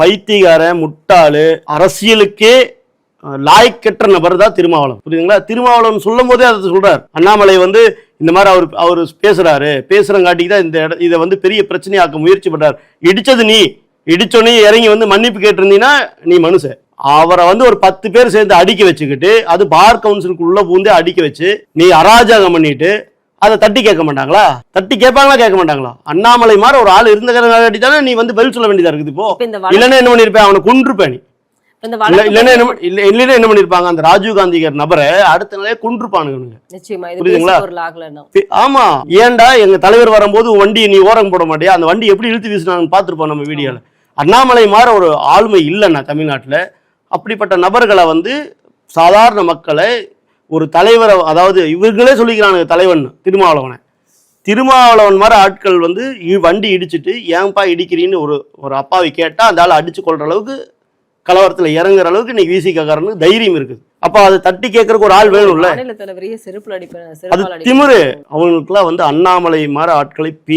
பைத்தியக்காரன் முட்டாளு அரசியலுக்கே லாய்க்கற்ற நபர் தான் திருமாவளவன். புரியுதுங்களா? திருமாவளவன் சொல்லும் போதே அதை சொல்றாரு. அண்ணாமலை வந்து இந்த மாதிரி அவர் பேசுறங்காட்டிக்கு தான் இதை வந்து பெரிய பிரச்சனையாக்க முயற்சி பண்றாரு. இடிச்சது நீ, இடிச்சோன்னே இறங்கி வந்து மன்னிப்பு கேட்டிருந்தீங்கன்னா நீ மனுஷன். அவரை வந்து ஒரு 10 பேர் சேர்ந்து அடிக்க வச்சுக்கிட்டு, அது பார் கவுன்சிலுக்கு உள்ள பூந்தே அடிக்க வச்சு நீ அராஜகம் பண்ணிட்டு அதை தட்டி கேட்க மாட்டாங்களா? தட்டி கேட்பாங்களா? கேட்க மாட்டாங்களா? அண்ணாமலை மாதிரி ஒரு ஆள் இருந்தங்காட்டி தானே நீ வந்து பதில் சொல்ல வேண்டியதா இருக்குது. இப்போ இல்லைன்னா என்ன பண்ணிருப்பேன்? அவனை கொன்றுப்பேன். நீ இல்லைன்னா என்ன பண்ணிருப்பாங்க? அந்த ராஜீவ்காந்திகர் நபரை அடுத்த நாளே கொன்றுப்பானுங்க. புரியுதுங்களா? ஆமா. ஏன்டா எங்க தலைவர் வரும்போது வண்டியை நீ ஓரம் போட மாட்டியா? அந்த வண்டி எப்படி இழுத்து வீசினாங்கன்னு பார்த்துருப்போம் நம்ம வீடியோல. அண்ணாமலை மாதிரி ஒரு ஆளுமை இல்லைன்னா தமிழ்நாட்டில் அப்படிப்பட்ட நபர்களை வந்து சாதாரண மக்களை ஒரு தலைவரை, அதாவது இவர்களே சொல்லிக்கிறானுங்க தலைவன் திருமாவளவன் மாதிரி ஆட்கள் வந்து வண்டி இடிச்சிட்டு ஏன்பா இடிக்கிறீன்னு ஒரு அப்பாவை கேட்டால் அந்த ஆளை அடிச்சு கொள்ற அளவுக்கு கலவரத்தில் இறங்குற அளவுக்கு இன்னைக்கு விசிகாரனுக்கு தைரியம் இருக்குது. அப்போ அதை தட்டி கேட்கறதுக்கு ஒரு ஆள் வேணும்ல. அது திமிரு. அவங்களுக்குலாம் வந்து அண்ணாமலை மாதிரி ஆட்களை